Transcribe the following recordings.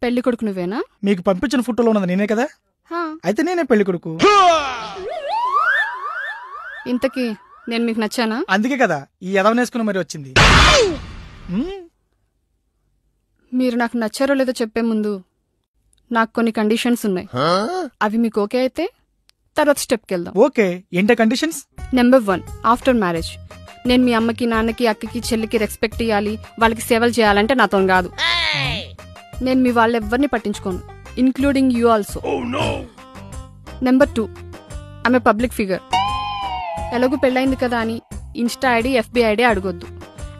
పెళ్లి కొడుకు నువ్వేనా? మీకు పంపించిన ఫోటోలో ఉన్నది నేనే కదా? అయితే నేనే పెళ్లి కొడుకు. ఇంతకీ నేను మీకు నచ్చానా? అందుకే కదా ఈ ఎదవనేసుకుని మరి వచ్చింది. మీరు నాకు నచ్చారో లేదో చెప్పే ముందు నాకు కొన్ని కండిషన్స్ ఉన్నాయి. అవి మీకు ఓకే అయితే తర్వాత స్టెప్కి వెళ్దాం. ఓకే, ఏంటో కండిషన్స్? నెంబర్ 1, ఆఫ్టర్ మ్యారేజ్ నేను మీ అమ్మకి, నాన్నకి, అక్కకి, చెల్లికి రెస్పెక్ట్ ఇవ్వాలి, వాళ్ళకి సేవలు చేయాలంటే నాతో కాదు. నేను మీ వాళ్ళెవ్వరిని పట్టించుకోను, ఇంక్లూడింగ్ యూ ఆల్సో. నెంబర్ 2, ఆమె పబ్లిక్ ఫిగర్. ఎలాగూ పెళ్ళైంది కదా అని ఇన్స్టా ఐడి, ఎఫ్బి ఐడి అడగొద్దు.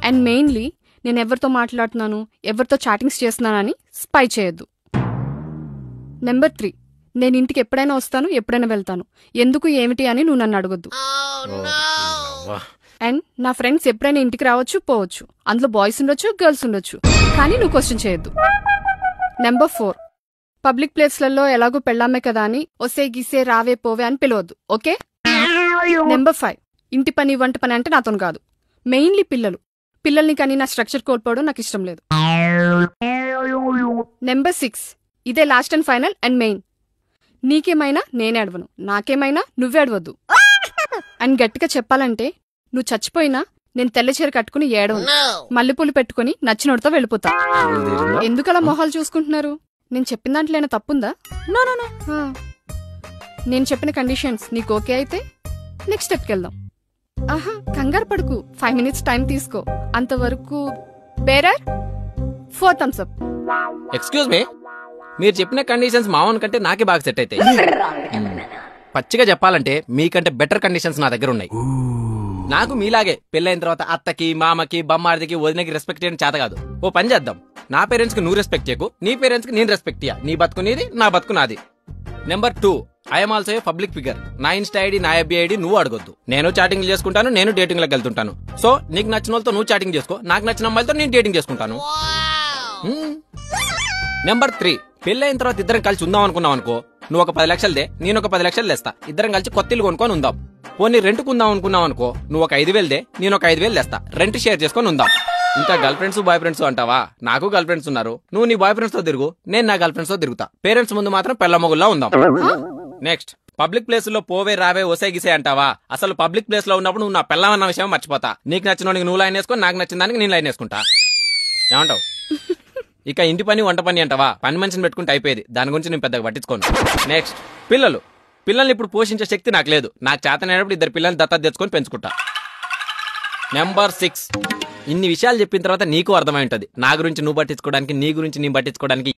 అండ్ మెయిన్లీ నేను ఎవరితో మాట్లాడుతున్నాను, ఎవరితో చాటింగ్స్ చేస్తున్నానని స్పై చేయొద్దు. నెంబర్ 3, నేను ఇంటికి ఎప్పుడైనా వస్తాను, ఎప్పుడైనా వెళ్తాను, ఎందుకు ఏమిటి అని నువ్వు నన్ను అడగొద్దు. అండ్ నా ఫ్రెండ్స్ ఎప్పుడైనా ఇంటికి రావచ్చు, పోవచ్చు, అందులో బాయ్స్ ఉండొచ్చు, గర్ల్స్ ఉండొచ్చు, కానీ నువ్వు క్వశ్చన్ చేయొద్దు. నెంబర్ 4, పబ్లిక్ ప్లేస్లలో ఎలాగో పెళ్ళామే కదా అని ఒసే గీసే రావే పోవే అని పిలవద్దు. ఓకే? నెంబర్ 5, ఇంటి పని వంట పని అంటే నాతో కాదు. మెయిన్లీ పిల్లల్ని కానీ నా స్ట్రక్చర్ కోల్పోవడం నాకు ఇష్టం లేదు. నెంబర్ 6, ఇదే last and final and main, నీకేమైనా నేనే అడవను, నాకేమైనా నువ్వే అడవద్దు. అండ్ గట్టిగా చెప్పాలంటే నువ్వు చచ్చిపోయినా నేను తెల్ల చీర కట్టుకుని ఏడవను, మల్లెపూలు పెట్టుకుని నచ్చినోడితో వెళ్ళిపోతా. ఎందుకలా మొహాలు చూసుకుంటున్నారు? నేను చెప్పిన దాంట్లో ఏమైనా తప్పుందా? నేను చెప్పిన కండిషన్స్ నీకు ఓకే అయితే నెక్స్ట్ స్టెప్కి వెళ్దాం. ఆహా, కంగారు పడుకు, 5 minutes టైం తీసుకో. అంతవరకు bearer 4 thumbs up. Excuse me, మీరు చెప్పిన కండిషన్స్ మావన్ కంటే నాకే బాగా సెట్ అవుతాయి. పచ్చిగా చెప్పాలంటే మీకంటే బెటర్ కండిషన్స్ నా దగ్గర ఉన్నాయి. నాకు మీలాగే పెళ్ళైన తర్వాత అత్తకి, మామకి, బొమ్మార్దికి, వదినకి రెస్పెక్ట్ చేయడం చేత కాదు. ఓ పని చేద్దాం, నా పేరెంట్స్ కి నువ్వు రెస్పెక్ట్ చేయకు, నీ పేరెంట్స్ కి నేను రెస్పెక్ట్ ఇయ్య. నీ బతుకు నీది, నా బతుకు నాది. Number 2, I'm also a public figure. నా ఇన్స్టా ఐడి, నా ఎఫ్బి ఐడి నువ్వు అడగొద్దు. నేను చాటింగ్ చేసుకుంటాను, నేను డేటింగ్ లకు వెళ్తుంటాను. సో నీకు నచ్చిన వాళ్ళతో నువ్వు చాటింగ్ చేసుకో, నాకు నచ్చిన అమ్మాయిలతో నేను డేటింగ్ చేసుకుంటాను. నెంబర్ 3, పెళ్ళైన తర్వాత ఇద్దరం కలిసి ఉందాం అనుకున్నాం అనుకో, నువ్వు ఒక 10 లక్షలదే, నేను ఒక 10 లక్షలు తెస్తా, ఇద్దరం కలిసి కొత్త ఇల్లు కొనుక్కొని ఉందాం. పోనీ రెంట్కుందాం అనుకున్నాం అనుకో, నువ్వు ఒక 5,000దే, నేను ఒక 5,000 తెస్తా, రెంట్ షేర్ చేసుకొని ఉందాం. ఇంకా గర్ల్ ఫ్రెండ్స్, బాయ్ ఫ్రెండ్స్ అంటావా? నాకు గర్ల్ ఫ్రెండ్స్ ఉన్నారు, నువ్వు నీ బాయ్ ఫ్రెండ్స్ తో తిరుగు, నేను నా గర్ల్ ఫ్రెండ్స్ తో తిరుగుతా. పేరెంట్స్ ముందు మాత్రం పెళ్ళ మొగుల్లా ఉందాం. నెక్స్ట్, పబ్లిక్ ప్లేస్ లో పోవే రావే ఒసే గిసే అంటావా? అసలు పబ్లిక్ ప్లేస్ లో ఉన్నప్పుడు నువ్వు నా పెళ్ళమన్న విషయం మర్చిపోతా. నీకు నచ్చిన నువ్వు లైన్ వేసుకో, నాకు నచ్చిన దానికి నేను లైన్ వేసుకుంటా. ఏమంటావు? ఇక ఇంటి పని వంట పని అంటావా? పని మనిషిని పెట్టుకుంటే అయిపోయేది, దాని గురించి నేను పెద్దగా పట్టించుకోను. నెక్స్ట్, పిల్లల్ని ఇప్పుడు పోషించే శక్తి నాకు లేదు. నాకు చేతనైనప్పుడు 2 పిల్లల్ని దత్తత తెచ్చుకొని పెంచుకుంటా. నెంబర్ 6, ఇన్ని విషయాలు చెప్పిన తర్వాత నీకు అర్థమై ఉంటది నా గురించి నువ్వు పట్టించుకోవడానికి, నీ గురించి నేను పట్టించుకోవడానికి